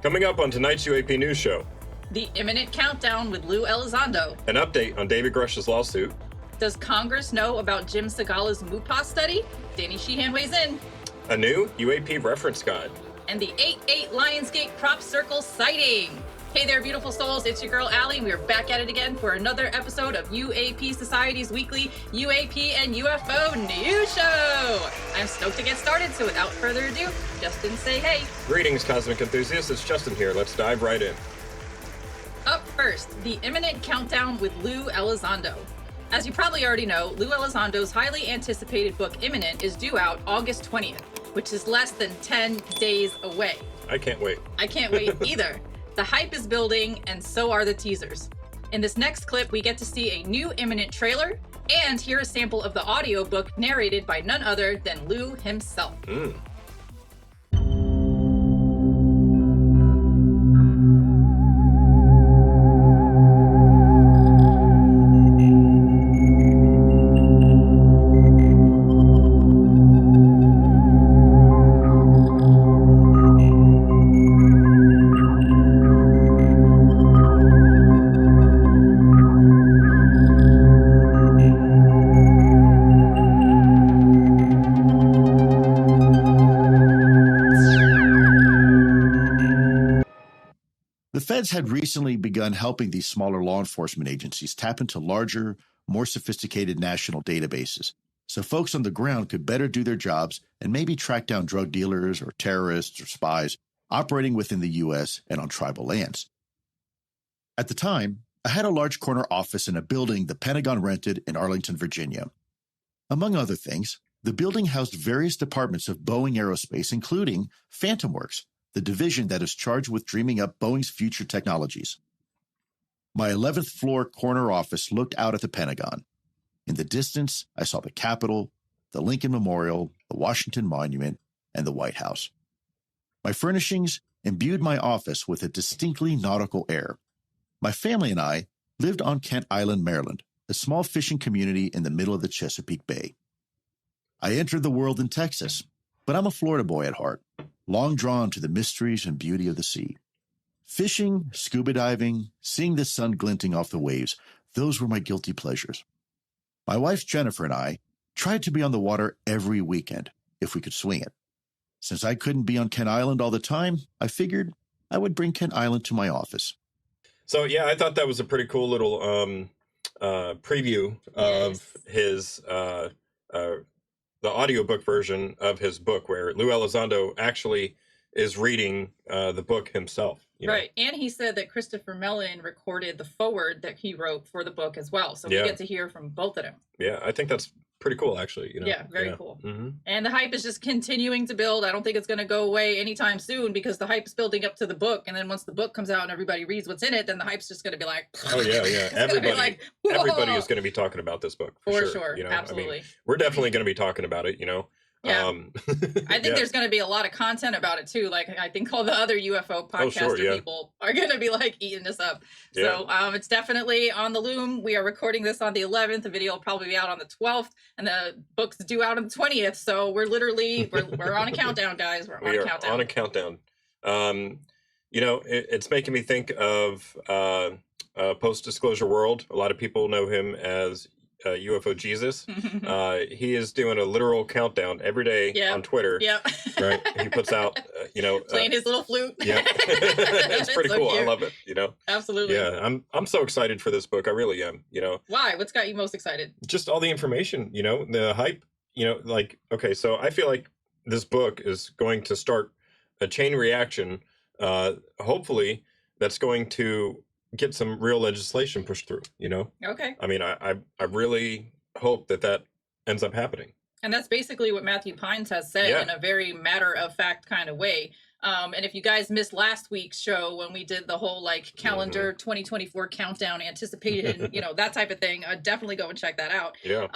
Coming up on tonight's UAP News Show. The Imminent Countdown with Lue Elizondo. An update on David Grusch's lawsuit. Does Congress know about Jim Segalas MUPAS study? Danny Sheehan weighs in. A new UAP reference guide. And the 8-8 Lionsgate Prop Circle sighting. Hey there, beautiful souls. It's your girl, Allie. We are back at it again for another episode of UAP Society's weekly UAP and UFO news show. I'm stoked to get started, so without further ado, Justin, say hey. Greetings, cosmic enthusiasts. It's Justin here. Let's dive right in. Up first, the Imminent Countdown with Lue Elizondo. As you probably already know, Lue Elizondo's highly anticipated book Imminent is due out August 20th, which is less than 10 days away. I can't wait. I can't wait either. The hype is building, and so are the teasers. In this next clip, we get to see a new Imminent trailer and hear a sample of the audiobook narrated by none other than Lue himself. The feds had recently begun helping these smaller law enforcement agencies tap into larger, more sophisticated national databases, so folks on the ground could better do their jobs and maybe track down drug dealers or terrorists or spies operating within the U.S. and on tribal lands. At the time, I had a large corner office in a building the Pentagon rented in Arlington, Virginia. Among other things, the building housed various departments of Boeing Aerospace, including Phantom Works, the division that is charged with dreaming up Boeing's future technologies. My 11th floor corner office looked out at the Pentagon. In the distance, I saw the Capitol, the Lincoln Memorial, the Washington Monument, and the White House. My furnishings imbued my office with a distinctly nautical air. My family and I lived on Kent Island, Maryland, a small fishing community in the middle of the Chesapeake Bay. I entered the world in Texas, but I'm a Florida boy at heart, long drawn to the mysteries and beauty of the sea. Fishing, scuba diving, seeing the sun glinting off the waves, those were my guilty pleasures. My wife Jennifer and I tried to be on the water every weekend, if we could swing it. Since I couldn't be on Kent Island all the time, I figured I would bring Kent Island to my office. So, yeah, I thought that was a pretty cool little preview of his the audiobook version of his book, where Lue Elizondo actually is reading the book himself. Right. And he said that Christopher Mellon recorded the foreword that he wrote for the book as well. So we get to hear from both of them. Yeah, I think that's pretty cool, actually. Yeah, very cool. Mm-hmm. And the hype is just continuing to build. I don't think it's going to go away anytime soon, because the hype is building up to the book. And then once the book comes out and everybody reads what's in it, then the hype's just going to be like, oh, yeah, yeah. Everybody is going to be talking about this book. For sure. Absolutely. I mean, we're definitely going to be talking about it, Yeah. I think there's going to be a lot of content about it too. Like, I think all the other UFO podcaster people are going to be like eating this up. So it's definitely on the loom. We are recording this on the 11th. The video will probably be out on the 12th, and the book's due out on the 20th. So we're literally we're on a countdown, guys. We are on a countdown. It's making me think of Post-Disclosure World. A lot of people know him as UFO Jesus. He is doing a literal countdown every day on Twitter. Yeah. Right. He puts out, playing his little flute. Yeah. It's pretty cool. Cute. I love it. Absolutely. Yeah. I'm so excited for this book. I really am. Why? What's got you most excited? Just all the information, the hype, okay, so I feel like this book is going to start a chain reaction, hopefully, that's going to get some real legislation pushed through, Okay. I mean, I really hope that ends up happening. And that's basically what Matthew Pines has said in a very matter-of-fact kind of way. And if you guys missed last week's show when we did the whole calendar 2024 countdown anticipated, that type of thing, definitely go and check that out. Yeah.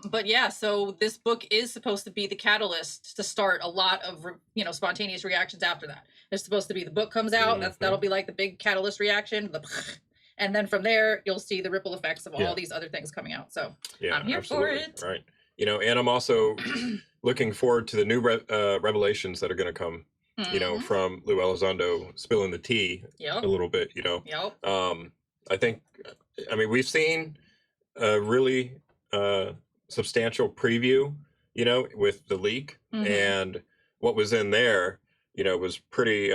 But yeah, so this book is supposed to be the catalyst to start a lot of, spontaneous reactions after that. It's supposed to be the book comes out. That'll be like the big catalyst reaction. And then from there, you'll see the ripple effects of all these other things coming out. So I'm here for it. Right. And I'm also looking forward to the new revelations that are going to come you know, from Lue Elizondo spilling the tea a little bit, you know. I think, I mean, we've seen a really substantial preview, you know, with the leak, and what was in there, you know, was pretty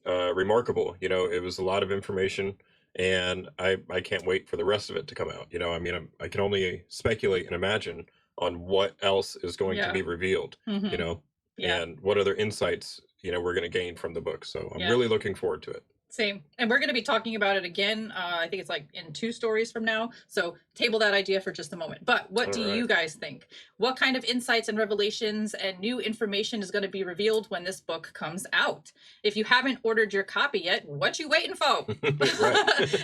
remarkable. You know, it was a lot of information, and I can't wait for the rest of it to come out. You know, I mean, I can only speculate and imagine on what else is going to be revealed, you know, and what other insights, you know, we're going to gain from the book. So I'm really looking forward to it. Same. And we're going to be talking about it again. I think it's like in 2 stories from now. So table that idea for just a moment. But what do you guys think? What kind of insights and revelations and new information is going to be revealed when this book comes out? If you haven't ordered your copy yet, what you waiting for?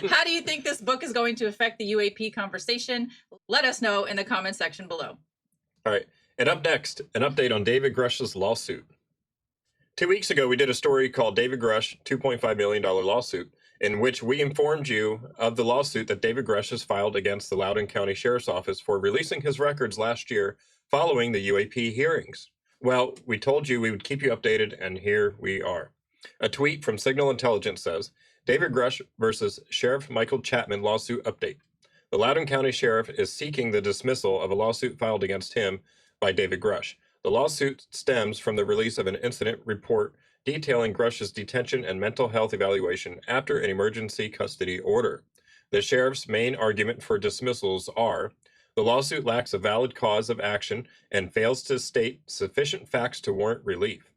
How do you think this book is going to affect the UAP conversation? Let us know in the comment section below. All right. And up next, an update on David Grusch's lawsuit. 2 weeks ago, we did a story called David Grusch, $2.5 million lawsuit, in which we informed you of the lawsuit that David Grusch has filed against the Loudoun County Sheriff's Office for releasing his records last year following the UAP hearings. Well, we told you we would keep you updated, and here we are. A tweet from Signal Intelligence says, David Grusch versus Sheriff Michael Chapman lawsuit update. The Loudoun County Sheriff is seeking the dismissal of a lawsuit filed against him by David Grusch. The lawsuit stems from the release of an incident report detailing Grusch's detention and mental health evaluation after an emergency custody order. The sheriff's main argument for dismissals are, the lawsuit lacks a valid cause of action and fails to state sufficient facts to warrant relief.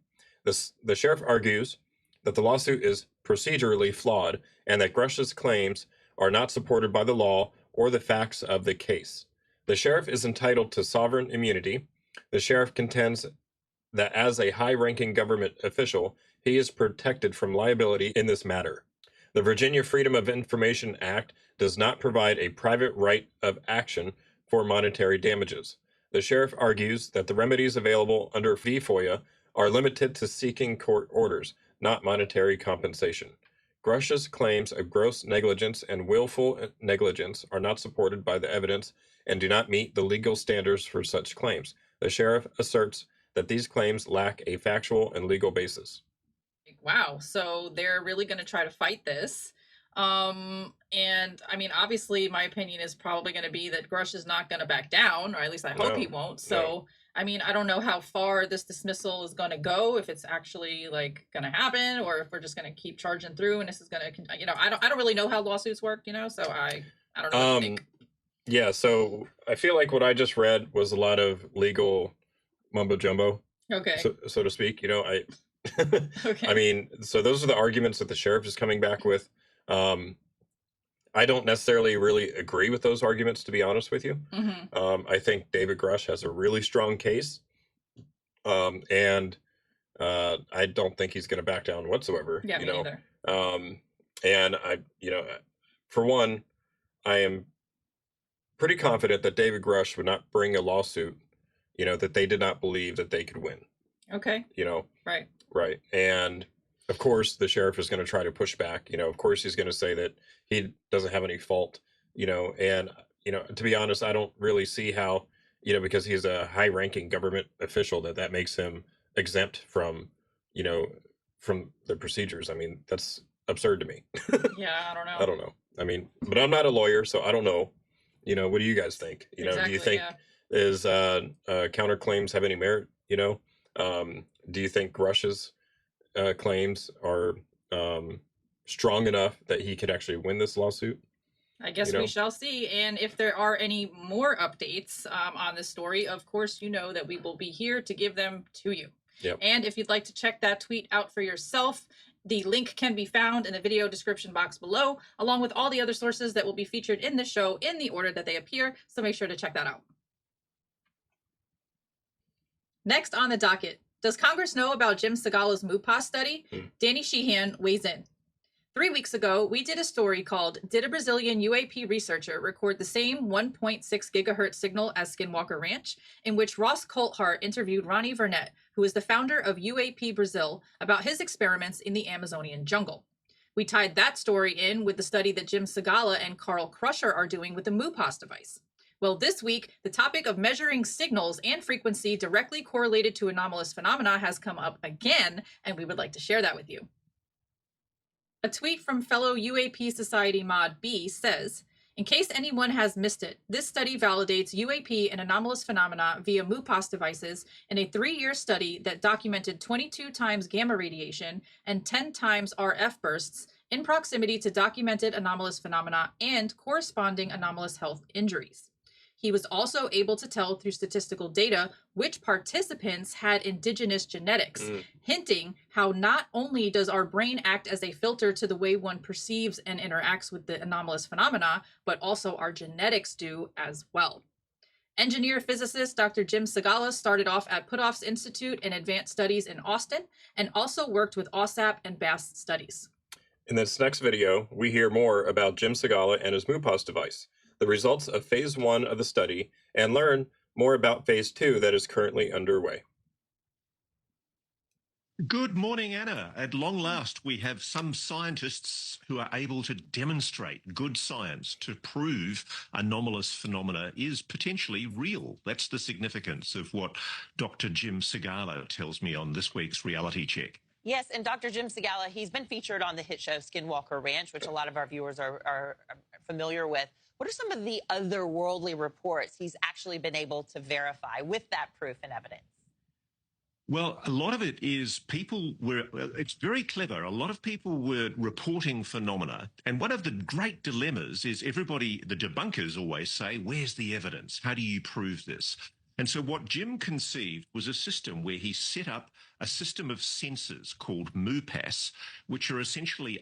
The sheriff argues that the lawsuit is procedurally flawed and that Grusch's claims are not supported by the law or the facts of the case. The sheriff is entitled to sovereign immunity. The sheriff contends that as a high-ranking government official, he is protected from liability in this matter. The Virginia Freedom of Information Act does not provide a private right of action for monetary damages. The sheriff argues that the remedies available under FOIA are limited to seeking court orders, not monetary compensation. Grusch's claims of gross negligence and willful negligence are not supported by the evidence and do not meet the legal standards for such claims. The sheriff asserts that these claims lack a factual and legal basis. Wow, so they're really going to try to fight this. And I mean, obviously, my opinion is probably going to be that Grusch is not going to back down, or at least I hope he won't. So, I mean, I don't know how far this dismissal is going to go, if it's actually like going to happen, or if we're just going to keep charging through and this is going to, you know, I don't really know how lawsuits work, you know, so I don't know what to think. Yeah, so I feel like what I just read was a lot of legal mumbo jumbo, so to speak. You know, I mean, so those are the arguments that the sheriff is coming back with. I don't necessarily really agree with those arguments, to be honest with you. I think David Grusch has a really strong case, and I don't think he's going to back down whatsoever. Yeah, me neither. And you know, for one, I am pretty confident that David Grusch would not bring a lawsuit, you know, that they did not believe that they could win. You know? Right. And of course, the sheriff is going to try to push back. You know, of course, he's going to say that he doesn't have any fault, you know, and, you know, to be honest, I don't really see how, you know, because he's a high ranking government official, that makes him exempt from, you know, from the procedures. I mean, that's absurd to me. Yeah, I don't know. I don't know. I mean, but I'm not a lawyer, so I don't know. You know, what do you guys think? You know, do you think is counterclaims have any merit? You know, do you think Grusch's claims are strong enough that he could actually win this lawsuit? I guess we shall see. And if there are any more updates on this story, of course, you know that we will be here to give them to you. And if you'd like to check that tweet out for yourself, the link can be found in the video description box below, along with all the other sources that will be featured in the show in the order that they appear. So make sure to check that out. Next on the docket, does Congress know about Jim Segalas MUPAS study? Danny Sheehan weighs in. 3 weeks ago, we did a story called Did a Brazilian UAP Researcher Record the Same 1.6 Gigahertz Signal as Skinwalker Ranch?, in which Ross Coulthart interviewed Ronnie Vernet, who is the founder of UAP Brazil, about his experiments in the Amazonian jungle. We tied that story in with the study that Jim Segala and Carl Crusher are doing with the MUPAS device. Well, this week, the topic of measuring signals and frequency directly correlated to anomalous phenomena has come up again, and we would like to share that with you. A tweet from fellow UAP Society Mod B says, in case anyone has missed it, this study validates UAP and anomalous phenomena via MUPAS devices in a 3-year study that documented 22 times gamma radiation and 10 times RF bursts in proximity to documented anomalous phenomena and corresponding anomalous health injuries. He was also able to tell through statistical data which participants had indigenous genetics, hinting how not only does our brain act as a filter to the way one perceives and interacts with the anomalous phenomena, but also our genetics do as well. Engineer physicist Dr. Jim Segalas started off at Puthoff's Institute in Advanced Studies in Austin and also worked with OSAP and BAST studies. In this next video, we hear more about Jim Segala and his MUPAS device, the results of phase 1 of the study, and learn more about phase 2 that is currently underway. Good morning, Anna. At long last, we have some scientists who are able to demonstrate good science to prove anomalous phenomena is potentially real. That's the significance of what Dr. Jim Segala tells me on this week's Reality Check. Yes, and Dr. Jim Segala, he's been featured on the hit show Skinwalker Ranch, which a lot of our viewers are familiar with. What are some of the otherworldly reports he's actually been able to verify with that proof and evidence? Well, a lot of it is it's very clever. A lot of people were reporting phenomena. And one of the great dilemmas is the debunkers always say, where's the evidence? How do you prove this? And so what Jim conceived was a system where he set up a system of sensors called MUPAS, which are essentially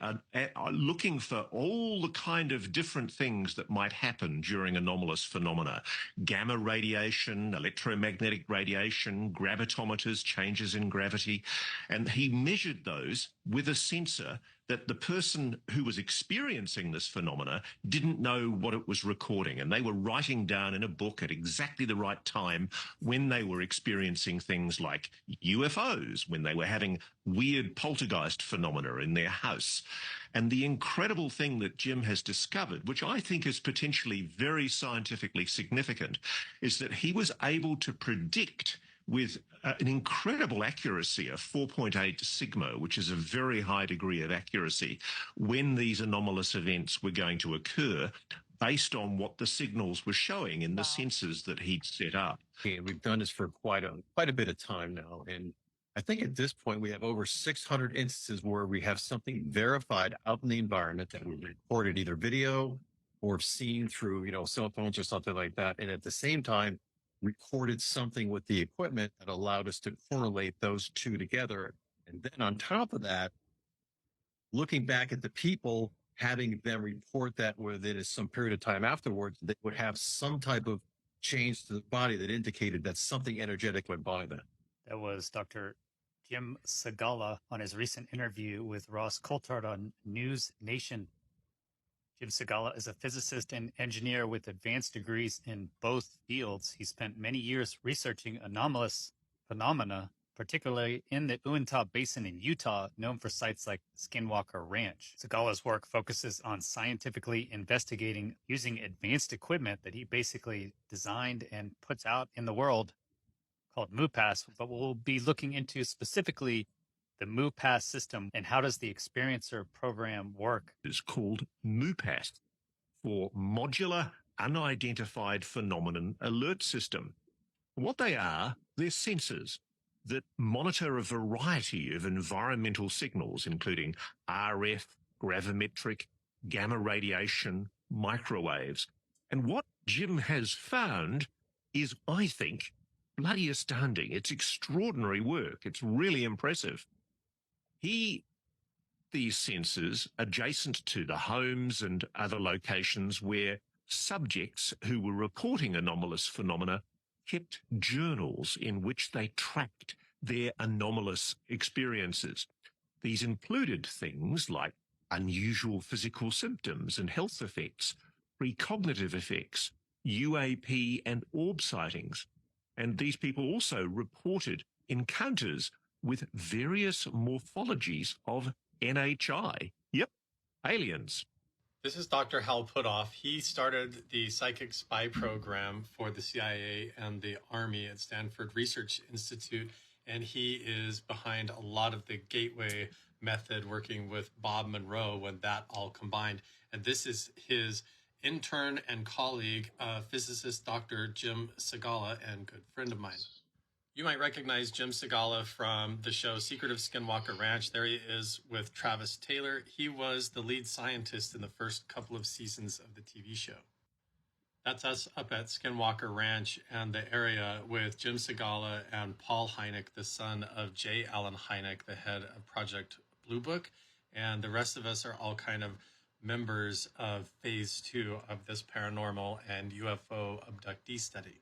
looking for all the kind of different things that might happen during anomalous phenomena. Gamma radiation, electromagnetic radiation, gravitometers, changes in gravity. And he measured those with a sensor that the person who was experiencing this phenomena didn't know what it was recording. And they were writing down in a book at exactly the right time when they were experiencing things like UFOs, when they were having weird poltergeist phenomena in their house. And the incredible thing that Jim has discovered, which I think is potentially very scientifically significant, is that he was able to predict with an incredible accuracy of 4.8 sigma, which is a very high degree of accuracy, when these anomalous events were going to occur based on what the signals were showing in the sensors that he'd set up. And we've done this for quite a bit of time now. And I think at this point, we have over 600 instances where we have something verified out in the environment that we recorded either video or seen through, cell phones or something like that. And at the same time, recorded something with the equipment that allowed us to correlate those two together. And then on top of that, looking back at the people, having them report that within some period of time afterwards, they would have some type of change to the body that indicated that something energetic went by them. That was Dr. Jim Segala on his recent interview with Ross Coulthard on News Nation. Jim Segala is a physicist and engineer with advanced degrees in both fields. He spent many years researching anomalous phenomena, particularly in the Uintah Basin in Utah, known for sites like Skinwalker Ranch. Segala's work focuses on scientifically investigating using advanced equipment that he basically designed and puts out in the world called MUPAS, but we'll be looking into specifically the MUPAS system and how does the experiencer program work. It's called MUPAS for Modular Unidentified Phenomenon Alert System. What they are, they're sensors that monitor a variety of environmental signals, including RF, gravimetric, gamma radiation, microwaves. And what Jim has found is, I think, bloody astounding. It's extraordinary work. It's really impressive. These sensors adjacent to the homes and other locations where subjects who were reporting anomalous phenomena kept journals in which they tracked their anomalous experiences. These included things like unusual physical symptoms and health effects, precognitive effects, UAP and orb sightings. And these people also reported encounters with various morphologies of NHI. Yep, aliens. This is Dr. Hal Puthoff. He started the Psychic Spy Program for the CIA and the Army at Stanford Research Institute, and he is behind a lot of the Gateway method, working with Bob Monroe when that all combined. And this is his intern and colleague, physicist Dr. Jim Segala, and good friend of mine. You might recognize Jim Segala from the show Secret of Skinwalker Ranch. There he is with Travis Taylor. He was the lead scientist in the first couple of seasons of the TV show. That's us up at Skinwalker Ranch and the area with Jim Segala and Paul Hynek, the son of J. Allen Hynek, the head of Project Blue Book. And the rest of us are all kind of members of phase 2 of this paranormal and UFO abductee study.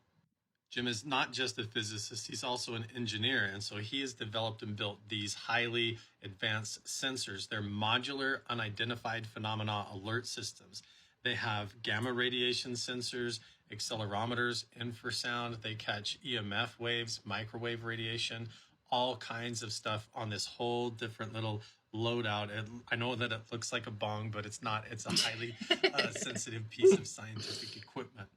Jim is not just a physicist, he's also an engineer. And so he has developed and built these highly advanced sensors. They're modular unidentified phenomena alert systems. They have gamma radiation sensors, accelerometers, infrasound. They catch EMF waves, microwave radiation, all kinds of stuff on this whole different little loadout. I know that it looks like a bong, but it's not. It's a highly sensitive piece of scientific equipment.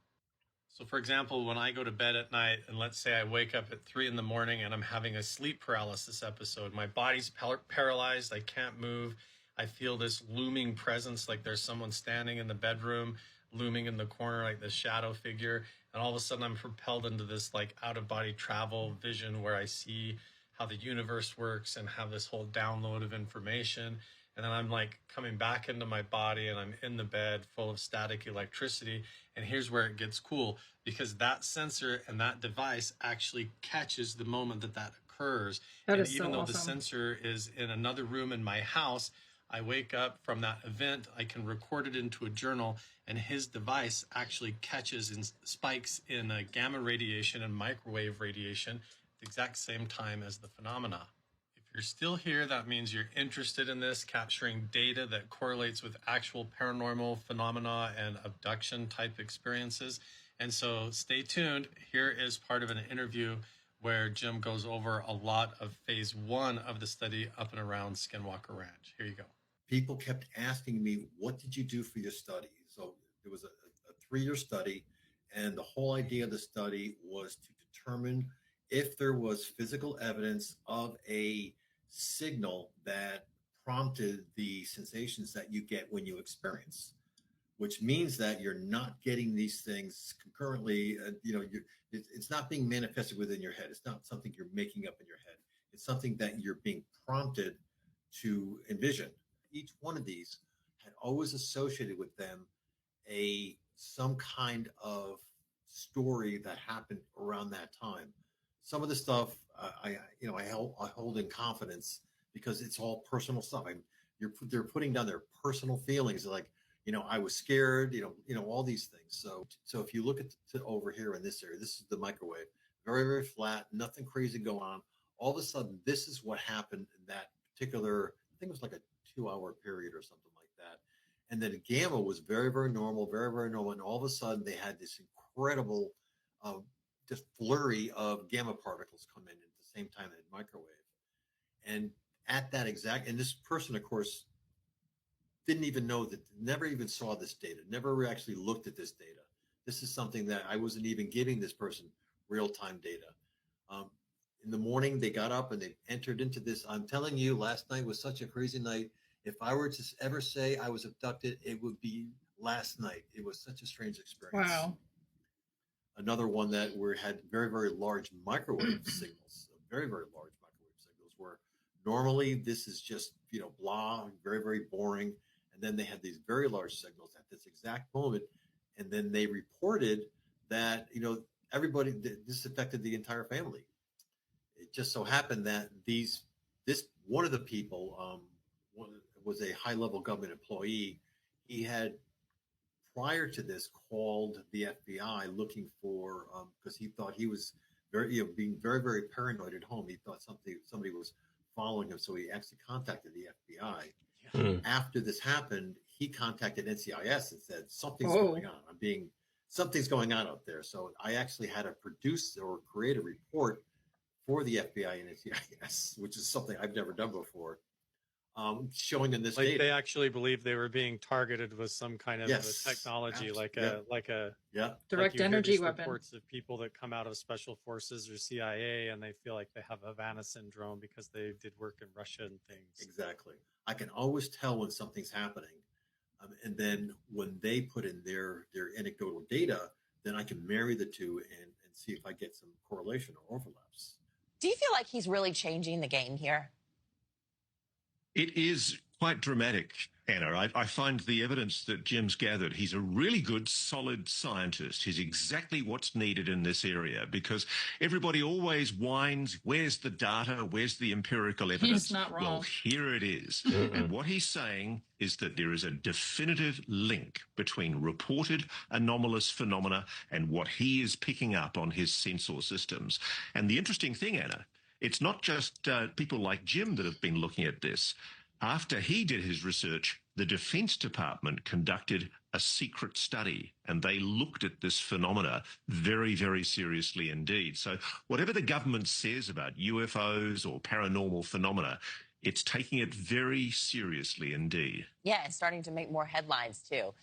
So for example, when I go to bed at night, and let's say I wake up at 3 a.m. and I'm having a sleep paralysis episode, my body's paralyzed, I can't move. I feel this looming presence, like there's someone standing in the bedroom, looming in the corner, like this shadow figure. And all of a sudden I'm propelled into this like out of body travel vision where I see how the universe works and have this whole download of information. And then I'm like coming back into my body and I'm in the bed full of static electricity. And here's where it gets cool, because that sensor and that device actually catches the moment that that occurs. And even though the sensor is in another room in my house, I wake up from that event, I can record it into a journal, and his device actually catches and spikes in gamma radiation and microwave radiation at the exact same time as the phenomena. If you're still here, that means you're interested in this, capturing data that correlates with actual paranormal phenomena and abduction type experiences. And so stay tuned. Here is part of an interview where Jim goes over a lot of phase 1 of the study up and around Skinwalker Ranch. Here you go. People kept asking me, what did you do for your study? So it was a 3-year study, and the whole idea of the study was to determine if there was physical evidence of a signal that prompted the sensations that you get when you experience, which means that you're not getting these things concurrently. It's not being manifested within your head. It's not something you're making up in your head. It's something that you're being prompted to envision. Each one of these had always associated with them some kind of story that happened around that time. Some of the stuff I hold in confidence because it's all personal stuff. They're putting down their personal feelings, like, I was scared, all these things. So if you look at over here in this area, this is the microwave, very, very flat, nothing crazy going on. All of a sudden, this is what happened in that particular, I think it was like a 2-hour period or something like that. And then gamma was very, very normal, very, very normal. And all of a sudden they had this incredible just flurry of gamma particles come in at the same time in microwave. And at that and this person, of course, didn't even know that, never even saw this data, never actually looked at this data. This is something that I wasn't even giving this person real-time data. In the morning, they got up and they entered into this. I'm telling you, last night was such a crazy night. If I were to ever say I was abducted, it would be last night. It was such a strange experience. Wow. Another one that had very, very large microwave signals, very, very large microwave signals, where normally this is just, blah, very, very boring. And then they had these very large signals at this exact moment. And then they reported that, everybody, this affected the entire family. It just so happened that this one of the people was a high-level government employee. He had, prior to this, called the FBI looking for, because he thought he was being very, very paranoid at home. He thought somebody was following him, so he actually contacted the FBI. Yeah. After this happened, he contacted NCIS and said, something's going on. Something's going on out there. So I actually had to produce or create a report for the FBI and NCIS, which is something I've never done before. showing them this like data. they actually believe they were being targeted with some kind of a technology, direct energy weapon. Reports of people that come out of special forces or CIA and they feel like they have Havana syndrome because they did work in Russia and things. Exactly. I can always tell when something's happening, and then when they put in their anecdotal data, then I can marry the two and see if I get some correlation or overlaps. Do you feel like he's really changing the game here? It is quite dramatic, Anna. I find the evidence that Jim's gathered, he's a really good, solid scientist. He's exactly what's needed in this area, because everybody always whines, where's the data? Where's the empirical evidence? He's not wrong. Well, here it is. And what he's saying is that there is a definitive link between reported anomalous phenomena and what he is picking up on his sensor systems. And the interesting thing, Anna, it's not just people like Jim that have been looking at this. After he did his research, the Defense Department conducted a secret study, and they looked at this phenomena very, very seriously indeed. So whatever the government says about UFOs or paranormal phenomena, it's taking it very seriously indeed. Yeah, it's starting to make more headlines too.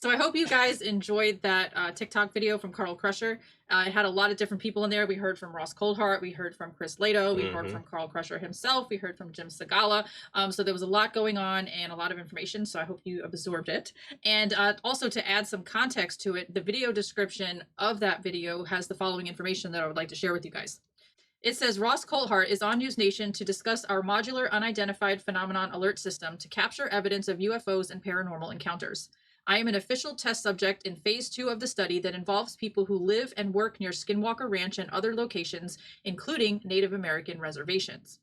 So I hope you guys enjoyed that TikTok video from Carl Crusher. It had a lot of different people in there. We heard from Ross Coldhart. We heard from Chris Lato. We heard from Carl Crusher himself. We heard from Jim Segala. So there was a lot going on and a lot of information. So I hope you absorbed it. And also to add some context to it, the video description of that video has the following information that I would like to share with you guys. It says, Ross Coldhart is on News Nation to discuss our modular unidentified phenomenon alert system to capture evidence of UFOs and paranormal encounters. I am an official test subject in phase 2 of the study that involves people who live and work near Skinwalker Ranch and other locations, including Native American reservations.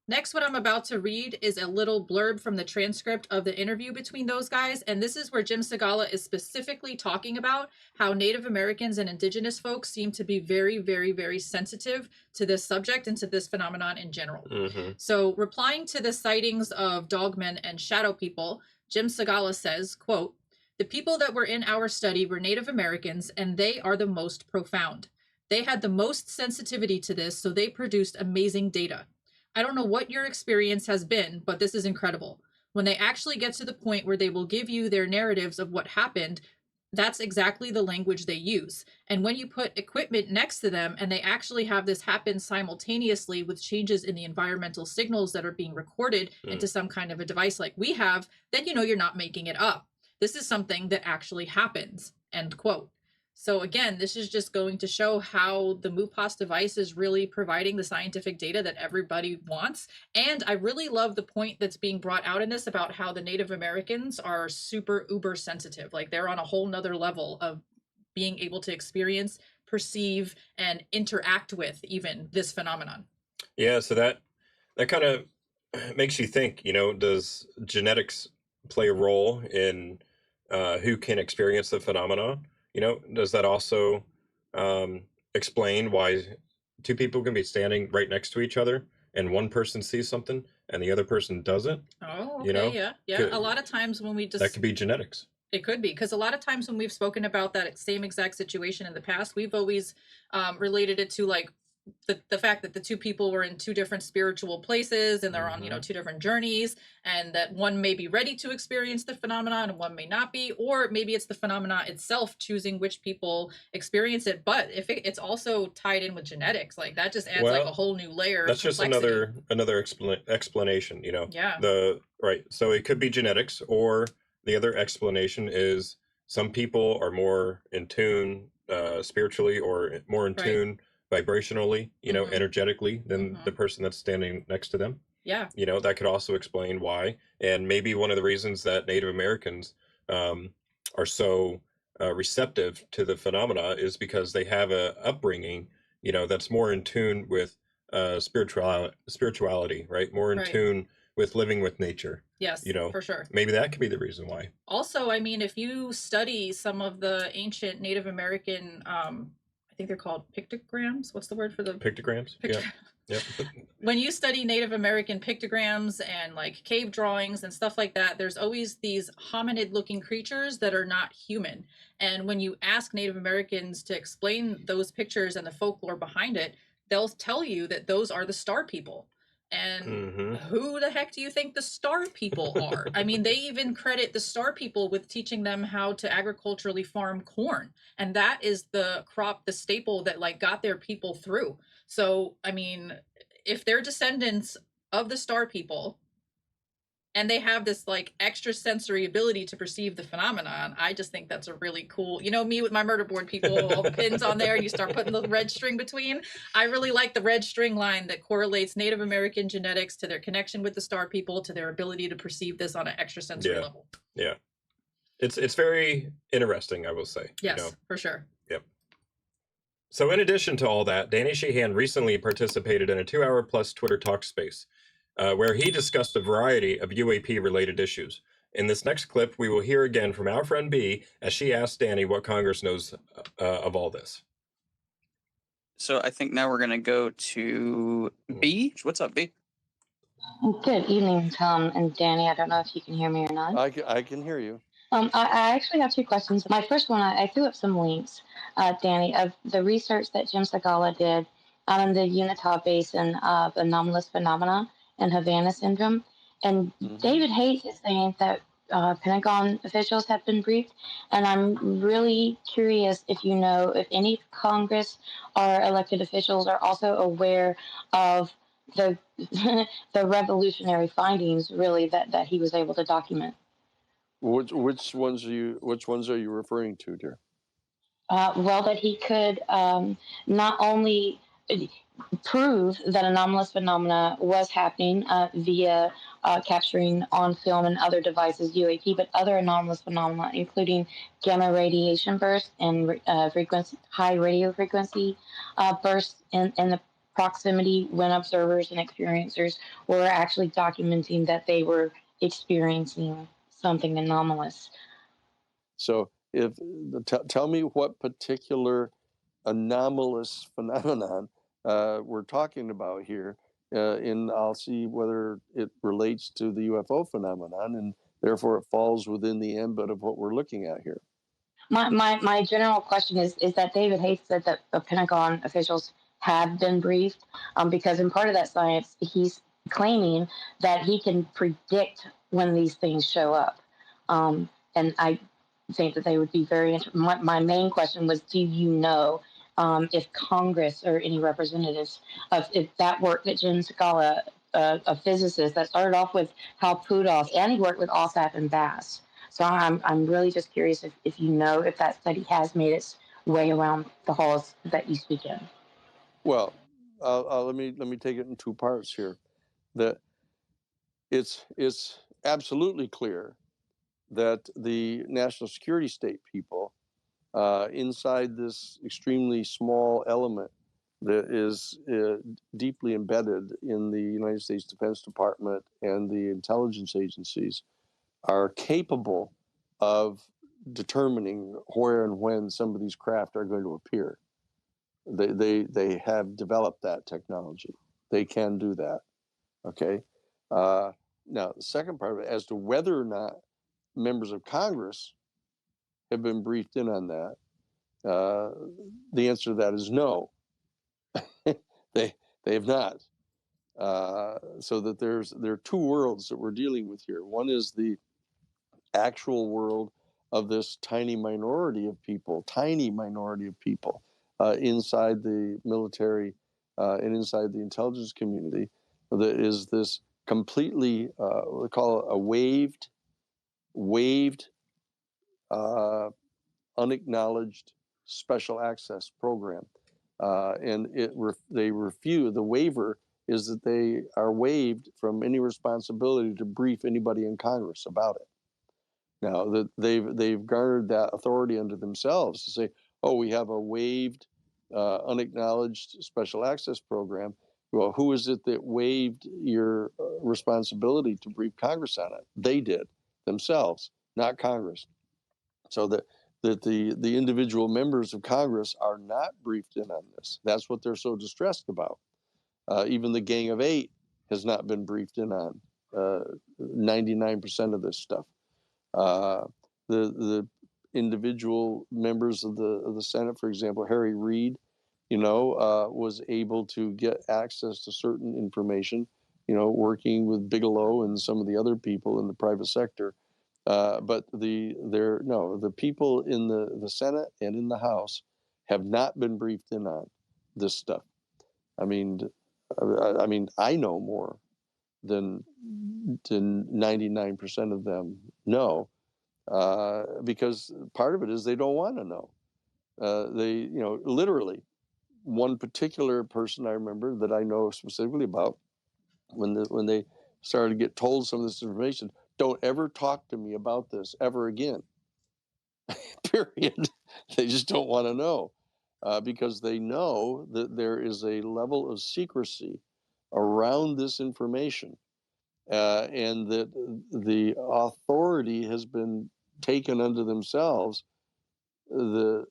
Next, what I'm about to read is a little blurb from the transcript of the interview between those guys. And this is where Jim Segala is specifically talking about how Native Americans and indigenous folks seem to be very, very, very sensitive to this subject and to this phenomenon in general. So replying to the sightings of dogmen and shadow people, Jim Segala says, quote, the people that were in our study were Native Americans, and they are the most profound. They had the most sensitivity to this, so they produced amazing data. I don't know what your experience has been, but this is incredible. When they actually get to the point where they will give you their narratives of what happened, that's exactly the language they use. And when you put equipment next to them and they actually have this happen simultaneously with changes in the environmental signals that are being recorded into some kind of a device like we have, then you know you're not making it up. This is something that actually happens, end quote. So again, this is just going to show how the MUPAS device is really providing the scientific data that everybody wants. And I really love the point that's being brought out in this about how the Native Americans are super uber sensitive. Like they're on a whole nother level of being able to experience, perceive, and interact with even this phenomenon. Yeah, so that kind of makes you think, you know, does genetics play a role in who can experience the phenomenon? You know, does that also explain why two people can be standing right next to each other and one person sees something and the other person doesn't? Oh, okay, you know? Yeah. A lot of times when we just... That could be genetics. It could be, because a lot of times when we've spoken about that same exact situation in the past, we've always related it to like the fact that the two people were in two different spiritual places and they're on, you know, two different journeys, and that one may be ready to experience the phenomenon and one may not be, or maybe it's the phenomena itself choosing which people experience it. But if it's also tied in with genetics, like that just adds like a whole new layer. That's just another explanation, you know. Right. So it could be genetics, or the other explanation is some people are more in tune spiritually, or more in tune vibrationally, you know, energetically than the person that's standing next to them. Yeah. You know, that could also explain why. And maybe one of the reasons that Native Americans are so receptive to the phenomena is because they have a upbringing, you know, that's more in tune with spirituality, right? More in tune with living with nature. Yes, you know, for sure. Maybe that could be the reason why. Also, I mean, if you study some of the ancient Native American I think they're called pictograms. What's the word for the pictograms? Yeah. When you study Native American pictograms and like cave drawings and stuff like that, there's always these hominid looking creatures that are not human. And when you ask Native Americans to explain those pictures and the folklore behind it, they'll tell you that those are the star people. And who the heck do you think the star people are? I mean, they even credit the star people with teaching them how to agriculturally farm corn. And that is the crop, the staple that like got their people through. So, I mean, if they're descendants of the star people and they have this like extra sensory ability to perceive the phenomenon, I just think that's a really cool, you know, me with my murder board people, all the pins on there, and you start putting the red string between. I really like the red string line that correlates Native American genetics to their connection with the star people, to their ability to perceive this on an extra sensory level. Yeah. It's very interesting, I will say. Yes, you know? for sure. Yep. So in addition to all that, Danny Sheehan recently participated in a 2-hour-plus Twitter talk space, where he discussed a variety of UAP-related issues. In this next clip, we will hear again from our friend B as she asked Danny what Congress knows of all this. So I think now we're going to go to B. What's up, B? Good evening, Tom and Danny. I don't know if you can hear me or not. I can hear you. I actually have two questions. My first one, I threw up some links, Danny, of the research that Jim Segalas did on the Unidentified Basin of anomalous phenomena and Havana syndrome. And David Hayes is saying that Pentagon officials have been briefed. And I'm really curious if you know if any Congress or elected officials are also aware of the the revolutionary findings, really, that he was able to document. Which ones are you referring to, dear? Well, that he could not only prove that anomalous phenomena was happening via capturing on film and other devices UAP, but other anomalous phenomena, including gamma radiation bursts and high radio frequency bursts in the proximity when observers and experiencers were actually documenting that they were experiencing something anomalous. So, tell me what particular anomalous phenomenon we're talking about here, and I'll see whether it relates to the UFO phenomenon, and therefore it falls within the ambit of what we're looking at here. My general question is that David Hayes said that the Pentagon officials have been briefed, because in part of that science, he's claiming that he can predict when these things show up. And I think that they would be very interesting. My main question was, do you know if Congress or any representatives of if that work that Jim Segalas, a physicist that started off with Hal Puthoff, and he worked with Alsap and Bass. So I'm really just curious if you know if that study has made its way around the halls that you speak in. Well, let me take it in two parts here. That it's absolutely clear that the national security state people inside this extremely small element that is deeply embedded in the United States Defense Department and the intelligence agencies are capable of determining where and when some of these craft are going to appear. They have developed that technology. They can do that. Okay. Now, the second part of it, as to whether or not members of Congress have been briefed in on that, the answer to that is no. they have not. So that there are two worlds that we're dealing with here. One is the actual world of this tiny minority of people inside the military and inside the intelligence community that is this completely what we call a waived unacknowledged special access program, and they refuse. The waiver is that they are waived from any responsibility to brief anybody in Congress about it. Now that they've garnered that authority unto themselves to say, oh, we have a waived, unacknowledged special access program. Well, who is it that waived your responsibility to brief Congress on it? They did themselves, not Congress. So that the individual members of Congress are not briefed in on this. That's what they're so distressed about. Even the Gang of Eight has not been briefed in on 99% of this stuff. The individual members of the Senate, for example, Harry Reid, was able to get access to certain information working with Bigelow and some of the other people in the private sector. But the people in the Senate and in the House have not been briefed in on this stuff. I mean, I know more than 99% of them know, because part of it is they don't want to know. They, literally, one particular person I remember that I know specifically about, when they started to get told some of this information, don't ever talk to me about this ever again. Period. They just don't want to know, because they know that there is a level of secrecy around this information, and that the authority has been taken unto themselves, the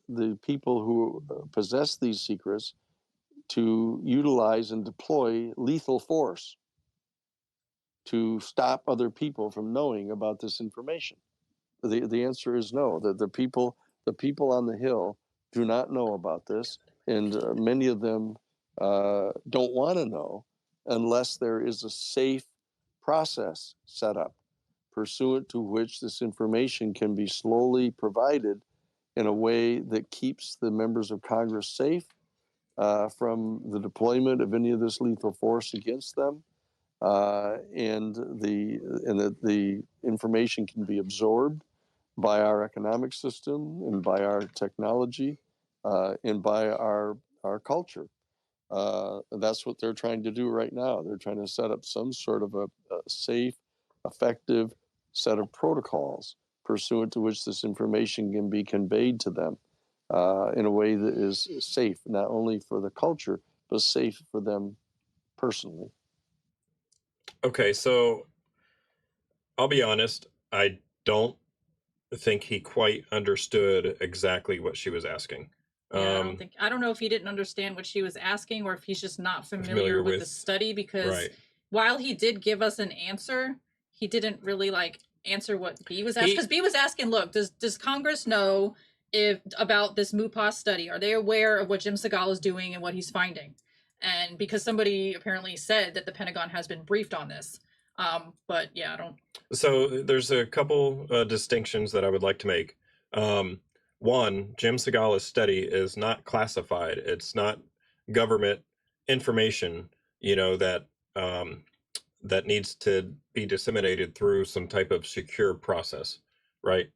people who possess these secrets, to utilize and deploy lethal force to stop other people from knowing about this information. The answer is no. The people on the Hill do not know about this, and many of them don't want to know unless there is a safe process set up, pursuant to which this information can be slowly provided in a way that keeps the members of Congress safe from the deployment of any of this lethal force against them, and that the information can be absorbed by our economic system and by our technology, and by our culture. That's what they're trying to do right now. They're trying to set up some sort of a safe, effective set of protocols pursuant to which this information can be conveyed to them in a way that is safe, not only for the culture, but safe for them personally. Okay, so I'll be honest, I don't think he quite understood exactly what she was asking. Yeah, I don't know if he didn't understand what she was asking, or if he's just not familiar with the study, because while he did give us an answer, he didn't really answer what B was asking. Because B was asking, look, does Congress know about this MUPAS study? Are they aware of what Jim Segalas is doing and what he's finding? And because somebody apparently said that the Pentagon has been briefed on this. But yeah, I don't. So there's a couple distinctions that I would like to make. One, Jim Segalas' study is not classified. It's not government information, that that needs to be disseminated through some type of secure process, right?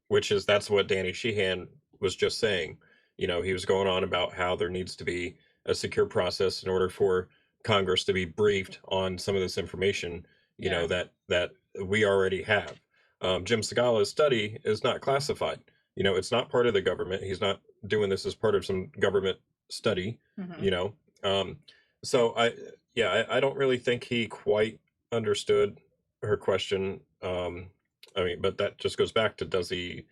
That's what Danny Sheehan was just saying. He was going on about how there needs to be a secure process in order for Congress to be briefed on some of this information, that we already have. Jim Segalas' study is not classified. It's not part of the government. He's not doing this as part of some government study, so I don't really think he quite understood her question. But that just goes back to, does he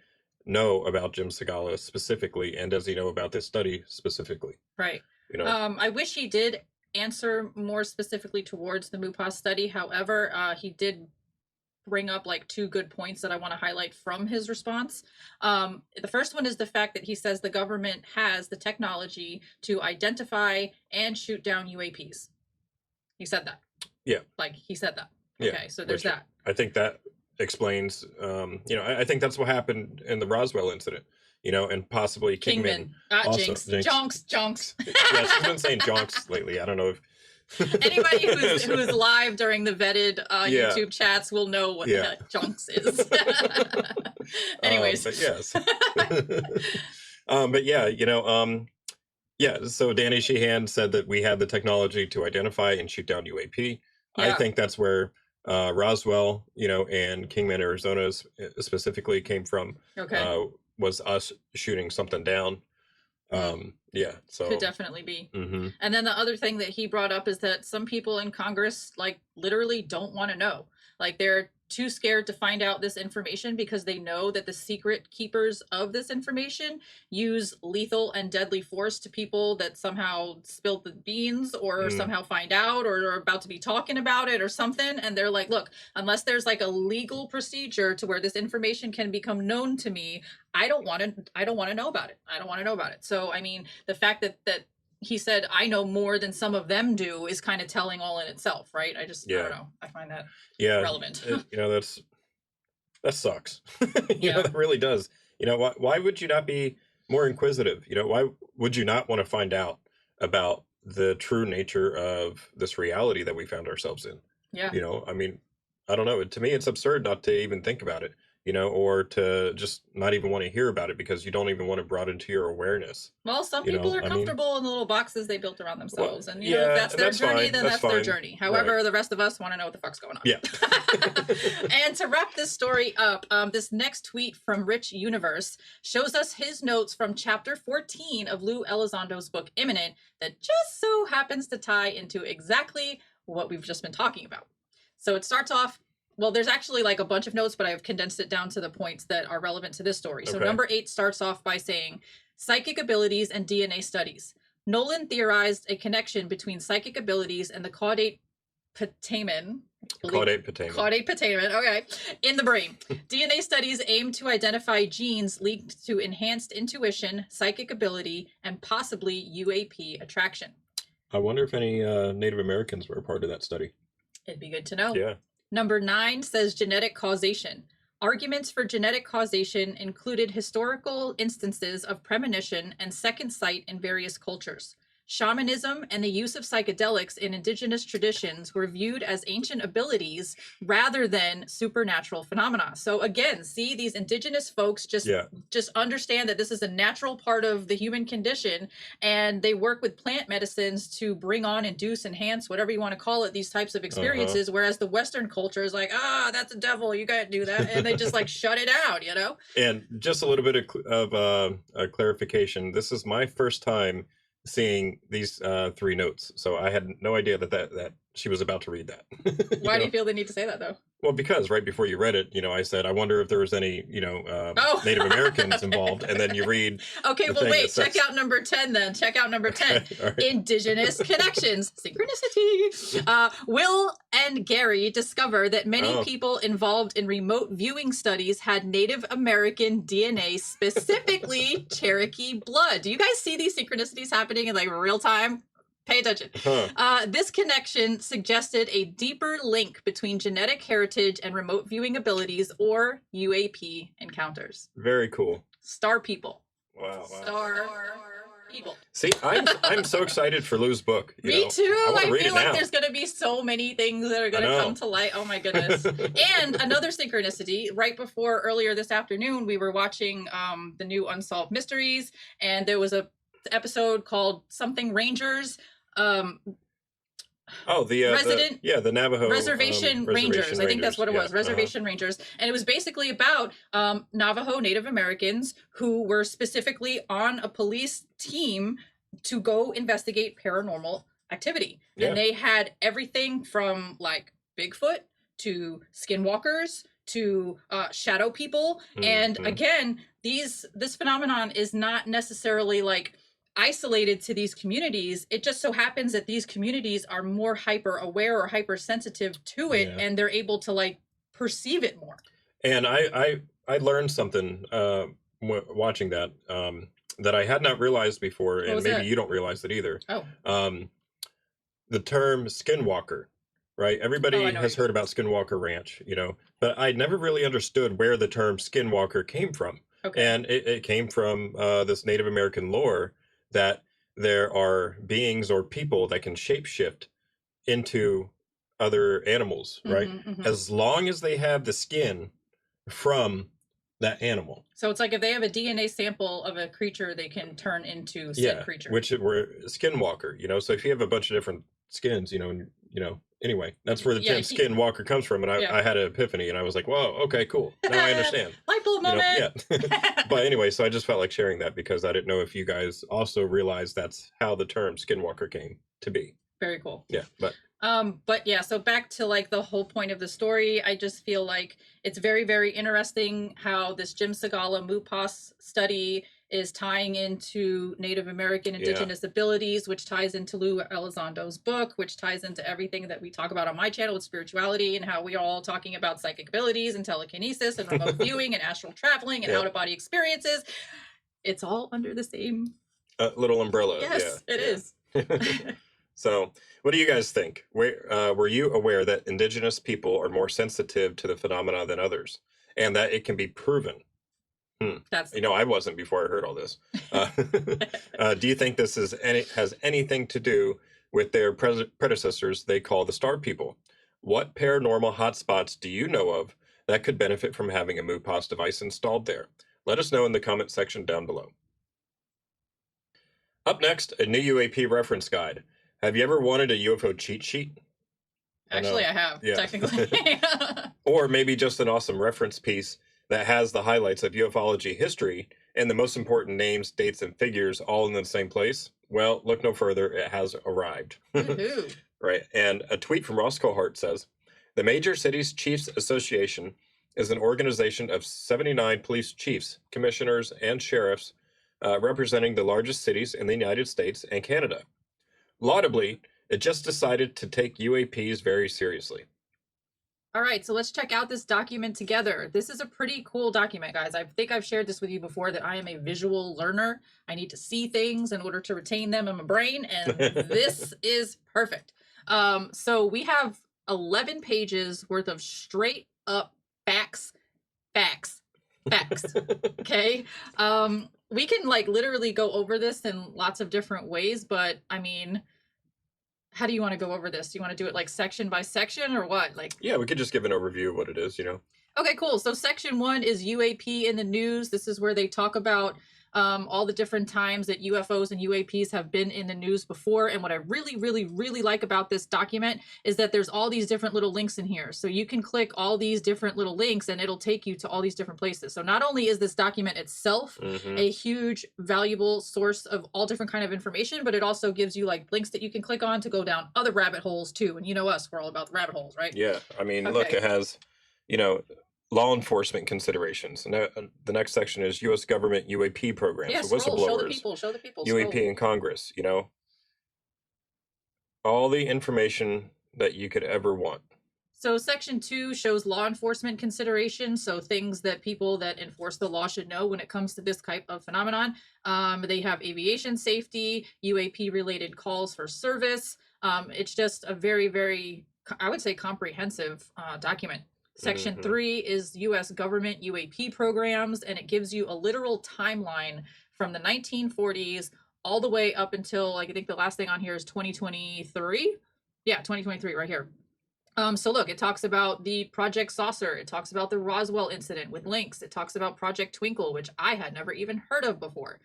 know about Jim Segalas specifically, and does he know about this study specifically? Right. I wish he did answer more specifically towards the MUPAS study. However, he did bring up two good points that I want to highlight from his response. The first one is the fact that he says the government has the technology to identify and shoot down UAPs. He said that. Yeah. He said that. Okay, so there's that. I think that explains, I think that's what happened in the Roswell incident, and possibly Kingman. Also. Jonks. Yeah, she's been saying jonks lately. I don't know if anybody who's live during the vetted YouTube chats will know what the heck jonks is. Anyways. But yes. But yeah, so Danny Sheehan said that we have the technology to identify and shoot down UAP. Yeah. I think that's where Roswell, and Kingman, Arizona specifically came from. Okay. Was us shooting something down. So could definitely be. And then the other thing that he brought up is that some people in Congress literally don't want to know. They're too scared to find out this information because they know that the secret keepers of this information use lethal and deadly force to people that somehow spilled the beans or somehow find out or are about to be talking about it or something. And they're like, look, unless there's a legal procedure to where this information can become known to me, I don't want to know about it. I don't want to know about it. So, I mean, the fact that he said, I know more than some of them do, is kind of telling all in itself, right? I don't know. I find that relevant. That sucks. That really does. Why would you not be more inquisitive? Why would you not want to find out about the true nature of this reality that we found ourselves in? Yeah. I mean, I don't know. To me, it's absurd not to even think about it, or to just not even want to hear about it because you don't even want it brought into your awareness. Well, some people are comfortable in the little boxes they built around themselves. And, if that's their journey, then that's their journey. However, the rest of us want to know what the fuck's going on. Yeah. And to wrap this story up, this next tweet from Rich Universe shows us his notes from chapter 14 of Lue Elizondo's book, Imminent, that just so happens to tie into exactly what we've just been talking about. So it starts off, well, there's actually like a bunch of notes, but I've condensed it down to the points that are relevant to this story. So number 8 starts off by saying, psychic abilities and DNA studies. Nolan theorized a connection between psychic abilities and the caudate putamen. Caudate putamen, okay, in the brain. DNA studies aim to identify genes linked to enhanced intuition, psychic ability, and possibly UAP attraction. I wonder if any Native Americans were a part of that study. It'd be good to know. Yeah. Number 9 says genetic causation. Arguments for genetic causation included historical instances of premonition and second sight in various cultures. Shamanism and the use of psychedelics in indigenous traditions were viewed as ancient abilities rather than supernatural phenomena. So again, see, these indigenous folks just understand that this is a natural part of the human condition, and they work with plant medicines to bring on, induce, enhance, whatever you want to call it, these types of experiences, whereas the Western culture is like, that's a devil, you can't do that, and they just like shut it out, And just a little bit of clarification. This is my first time seeing these 3 notes, so I had no idea that she was about to read that. Why do you feel the need to say that, though? Well, because right before you read it, I said, I wonder if there was any, Native Americans involved, and then you read. Okay, well, wait, check out number 10 then. Check out number 10. Right. Indigenous connections. Synchronicity. Will and Gary discover that many people involved in remote viewing studies had Native American DNA, specifically Cherokee blood. Do you guys see these synchronicities happening in like real time? Pay attention. This connection suggested a deeper link between genetic heritage and remote viewing abilities, or UAP encounters. Very cool. Star people. Wow. Star people. See, I'm so excited for Lue's book. Me too. I feel like there's going to be so many things that are going to come to light. Oh my goodness. And another synchronicity, right before earlier this afternoon, we were watching the new Unsolved Mysteries, and there was a episode called something Rangers. The Navajo Reservation Rangers. I think that's what it was. Reservation Rangers. And it was basically about Navajo Native Americans who were specifically on a police team to go investigate paranormal activity. And they had everything from like Bigfoot to skinwalkers to shadow people. And again, this phenomenon is not necessarily like isolated to these communities. It just so happens that these communities are more hyper aware or hypersensitive to it, and they're able to like perceive it more. And I learned something watching that that I had not realized before, and maybe you don't realize it either. The term skinwalker, right? Everybody has heard about Skinwalker Ranch, but I never really understood where the term skinwalker came from. And it came from this Native American lore that there are beings or people that can shapeshift into other animals, right? As long as they have the skin from that animal. So it's like if they have a DNA sample of a creature, they can turn into said creature. Which were skinwalker, so if you have a bunch of different skins, anyway, that's where the term skinwalker comes from. And I had an epiphany, and I was like, whoa, okay, cool. Now I understand. Light bulb moment. But anyway, so I just felt like sharing that because I didn't know if you guys also realized that's how the term skinwalker came to be. Very cool. Yeah, but so back to like the whole point of the story, I just feel like it's very, very interesting how this Jim Segalas MUPAS study is tying into Native American indigenous abilities, which ties into Lue Elizondo's book, which ties into everything that we talk about on my channel with spirituality and how we're all talking about psychic abilities and telekinesis and remote viewing and astral traveling and out-of-body experiences. It's all under the same Little umbrella. Yes, it is. So, what do you guys think? Were you aware that indigenous people are more sensitive to the phenomena than others, and that it can be proven? That's I wasn't before I heard all this. Do you think this has anything to do with their predecessors they call the Star People? What paranormal hotspots do you know of that could benefit from having a MUPAS device installed there? Let us know in the comment section down below. Up next, a new UAP reference guide. Have you ever wanted a UFO cheat sheet? Actually, I have, technically. Or maybe just an awesome reference piece that has the highlights of ufology history and the most important names, dates, and figures all in the same place? Well, look no further. It has arrived. Right. And a tweet from Ross Cohart says, the Major Cities Chiefs Association is an organization of 79 police chiefs, commissioners, and sheriffs representing the largest cities in the United States and Canada. Laudably, it just decided to take UAPs very seriously. All right, so let's check out this document together. This is a pretty cool document, guys. I think I've shared this with you before, that I am a visual learner. I need to see things in order to retain them in my brain, and this is perfect. So we have 11 pages worth of straight up facts. Okay. We can literally go over this in lots of different ways, but I mean, how do you want to go over this? Do you want to do it section by section or what? Yeah, we could just give an overview of what it is, Okay, cool. So section 1 is UAP in the news. This is where they talk about all the different times that UFOs and UAPs have been in the news before. And what I really, really, really like about this document is that there's all these different little links in here. So you can click all these different little links and it'll take you to all these different places. So not only is this document itself a huge, valuable source of all different kind of information, but it also gives you links that you can click on to go down other rabbit holes too. And you know us, we're all about the rabbit holes, right? Yeah. I mean, look, it has, law enforcement considerations. And the next section is U.S. government UAP programs, yeah, whistleblowers, show the people, UAP in Congress, all the information that you could ever want. So section 2 shows law enforcement considerations. So things that people that enforce the law should know when it comes to this type of phenomenon. They have aviation safety, UAP related calls for service. It's just a very, very, I would say, comprehensive document. Section 3 is U.S. government UAP programs, and it gives you a literal timeline from the 1940s all the way up until, I think the last thing on here is 2023. Yeah, 2023 right here. So look, it talks about the Project Saucer. It talks about the Roswell incident with links. It talks about Project Twinkle, which I had never even heard of before.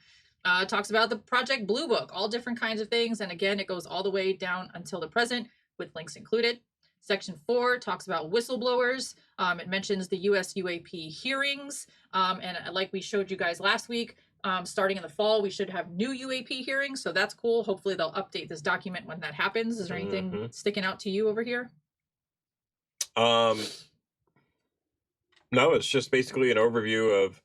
It talks about the Project Blue Book, all different kinds of things. And again, it goes all the way down until the present with links included. Section 4 talks about whistleblowers. It mentions the US UAP hearings. And like we showed you guys last week, starting in the fall, we should have new UAP hearings. So that's cool. Hopefully they'll update this document when that happens. Is there anything sticking out to you over here? No, it's just basically an overview of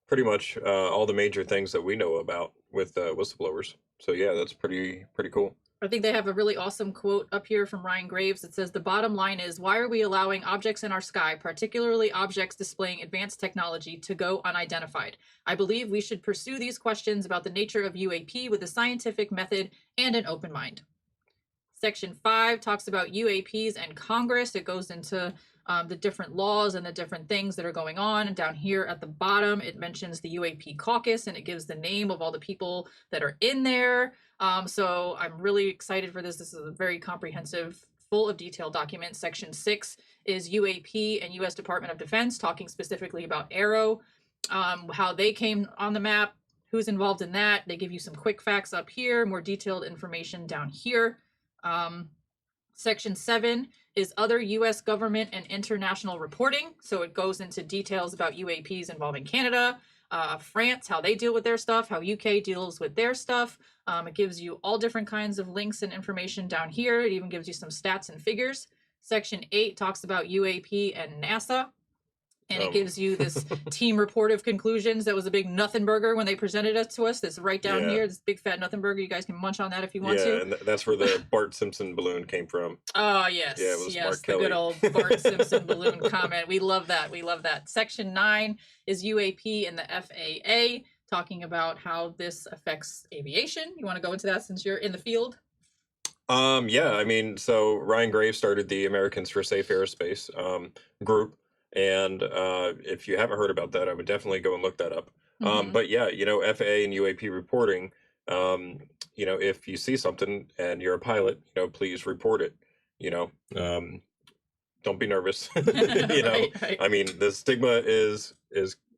pretty much all the major things that we know about with whistleblowers. So yeah, that's pretty cool. I think they have a really awesome quote up here from Ryan Graves. It says, the bottom line is, why are we allowing objects in our sky, particularly objects displaying advanced technology, to go unidentified? I believe we should pursue these questions about the nature of UAP with a scientific method and an open mind. Section 5 talks about UAPs and Congress. It goes into the different laws and the different things that are going on. And down here at the bottom, it mentions the UAP caucus, and it gives the name of all the people that are in there. So I'm really excited for this. This is a very comprehensive, full of detail document. Section 6 is UAP and U.S. Department of Defense, talking specifically about Arrow, how they came on the map, who's involved in that. They give you some quick facts up here, more detailed information down here. Section 7 is other U.S. government and international reporting. So it goes into details about UAPs involving Canada, France, how they deal with their stuff, how UK deals with their stuff. It gives you all different kinds of links and information down here. It even gives you some stats and figures. Section 8 talks about UAP and NASA. And it gives you this team report of conclusions. That was a big nothing burger when they presented it to us. That's right down here. This big fat nothing burger. You guys can munch on that if you want to. Yeah, and that's where the Bart Simpson balloon came from. Oh, yes. Yeah, it was Mark the Kelly. Good old Bart Simpson balloon comment. We love that. We love that. Section 9 is UAP and the FAA. talking about how this affects aviation. You want to go into that since you're in the field? Yeah, I mean, so Ryan Graves started the Americans for Safe Airspace group, and if you haven't heard about that, I would definitely go and look that up. But yeah, you know, FAA and UAP reporting, you know, if you see something and you're a pilot, you know, please report it. You know, don't be nervous. You know, Right. I mean, the stigma is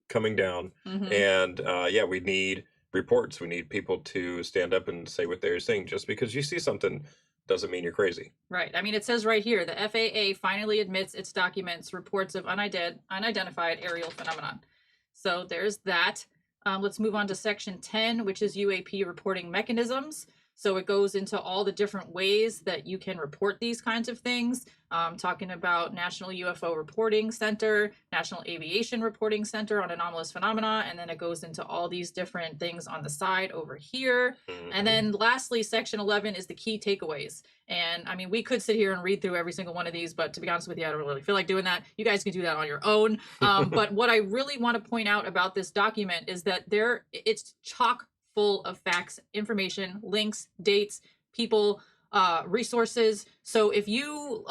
coming down, Mhm. and yeah, we need reports. We need people to stand up and say what they're saying. Just because you see something doesn't mean you're crazy. Right. I mean, it says right here, the FAA finally admits its documents reports of unidentified aerial phenomenon. So there's that. Let's move on to section 10, which is UAP reporting mechanisms. So it goes into all the different ways that you can report these kinds of things. Talking about National UFO Reporting Center, National Aviation Reporting Center on anomalous phenomena, and then it goes into all these different things on the side over here. And then lastly, section 11 is the key takeaways. And I mean, we could sit here and read through every single one of these, but to be honest with you, I don't really feel like doing that. You guys can do that on your own. But what I really want to point out about this document is that it's chock full of facts, information, links, dates, people, resources. So if you're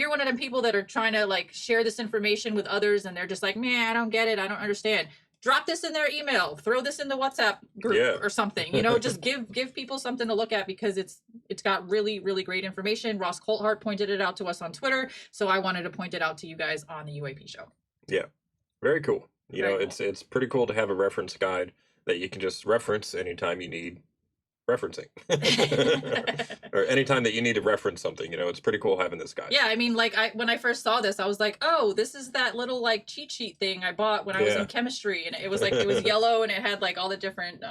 one of them people that are trying to like share this information with others and they're just like, man, I don't get it, I don't understand, drop this in their email, throw this in the WhatsApp group or something, you know, just give people something to look at, because it's got really, really great information. Ross Coulthart pointed it out to us on Twitter, so I wanted to point it out to you guys on the UAP show. Yeah, very cool. You know, it's pretty cool to have a reference guide that you can just reference anytime you need referencing. Or anytime that you need to reference something, you know, it's pretty cool having this guide. Yeah, I mean, like when I first saw this, I was like, oh, this is that little like cheat sheet thing I bought when I was in chemistry, and it was like, it was yellow and it had like all the different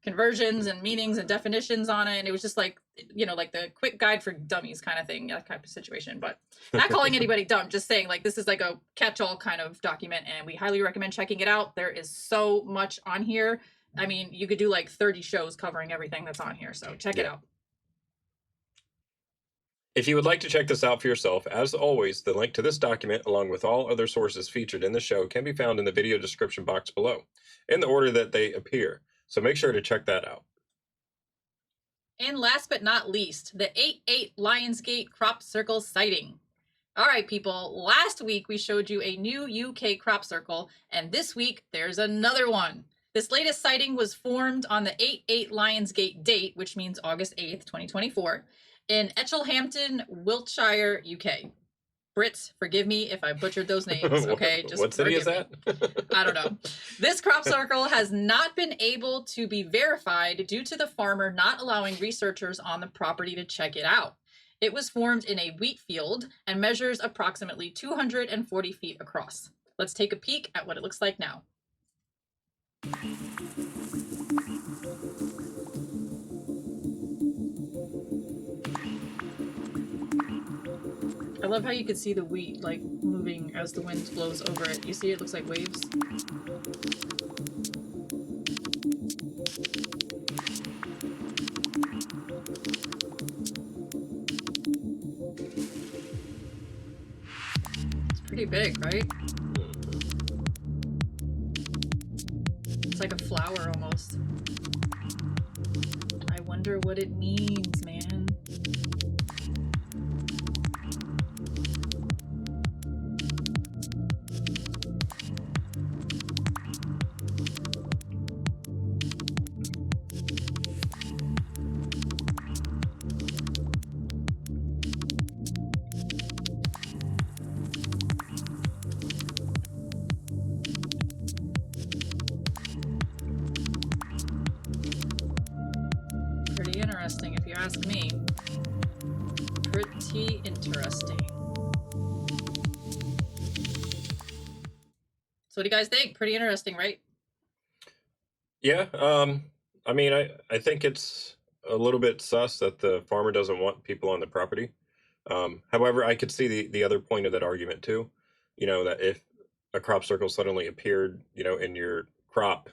conversions and meanings and definitions on it, and it was just like, you know, like the quick guide for dummies kind of thing, that type of situation. But not calling anybody dumb, just saying like this is like a catch-all kind of document, and we highly recommend checking it out. There is so much on here. I mean, you could do like 30 shows covering everything that's on here, so check it out. If you would like to check this out for yourself, as always, the link to this document, along with all other sources featured in the show, can be found in the video description box below, in the order that they appear. So make sure to check that out. And last but not least, the 8/8 Lionsgate crop circle sighting. All right, people, last week we showed you a new UK crop circle, and this week there's another one. This latest sighting was formed on the 8/8 Lionsgate date, which means August 8th, 2024, in Etchelhampton, Wiltshire, UK. Brits, forgive me if I butchered those names, okay? Just what city is that? I don't know. This crop circle has not been able to be verified due to the farmer not allowing researchers on the property to check it out. It was formed in a wheat field and measures approximately 240 feet across. Let's take a peek at what it looks like now. I love how you can see the wheat like moving as the wind blows over it. You see it looks like waves. It's pretty big, right? It's like a flower almost. I wonder what it means, man. Pretty interesting, if you ask me. Pretty interesting. So what do you guys think? Pretty interesting, right? Yeah, I mean, I think it's a little bit sus that the farmer doesn't want people on the property. However, I could see the other point of that argument too. You know, that if a crop circle suddenly appeared, you know, in your crop,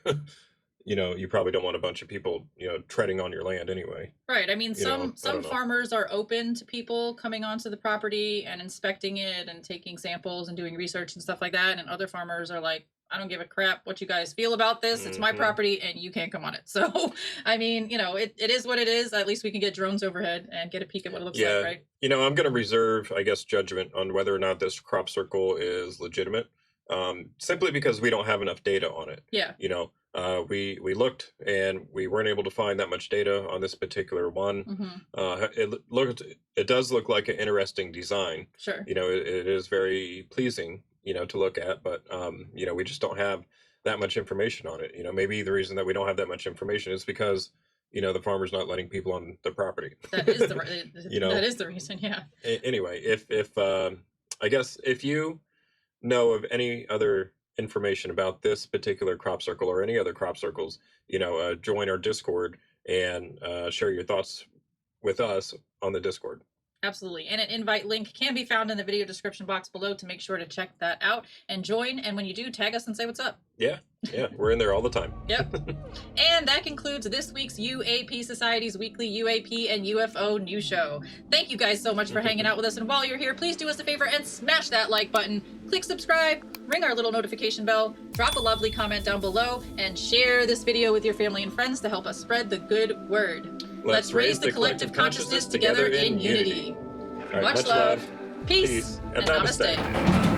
you know, you probably don't want a bunch of people, you know, treading on your land anyway. Right. I mean, You know, I some don't know. farmers are open to people coming onto the property and inspecting it and taking samples and doing research and stuff like that, and other farmers are like, I don't give a crap what you guys feel about this. It's my property and you can't come on it. So, I mean, you know, it is what it is. At least we can get drones overhead and get a peek at what it looks like, right? You know, I'm going to reserve, I guess, judgment on whether or not this crop circle is legitimate, simply because we don't have enough data on it. Yeah. You know, we looked and we weren't able to find that much data on this particular one. It does look like an interesting design. Sure. You know, it is very pleasing, you know, to look at, but you know, we just don't have that much information on it. You know, maybe the reason that we don't have that much information is because, you know, the farmer's not letting people on the property. That is the you know, that is the reason. Yeah. Anyway, if I guess if you know of any other information about this particular crop circle or any other crop circles, you know, join our Discord and share your thoughts with us on the Discord. Absolutely. And an invite link can be found in the video description box below, to make sure to check that out and join. And when you do, tag us and say what's up. Yeah, we're in there all the time. Yep. And that concludes this week's UAP Society's weekly UAP and UFO news show. Thank you guys so much for hanging out with us. And while you're here, please do us a favor and smash that like button, click subscribe, ring our little notification bell, drop a lovely comment down below, and share this video with your family and friends to help us spread the good word. Let's raise the collective consciousness together in unity. Right, much love, peace, and namaste.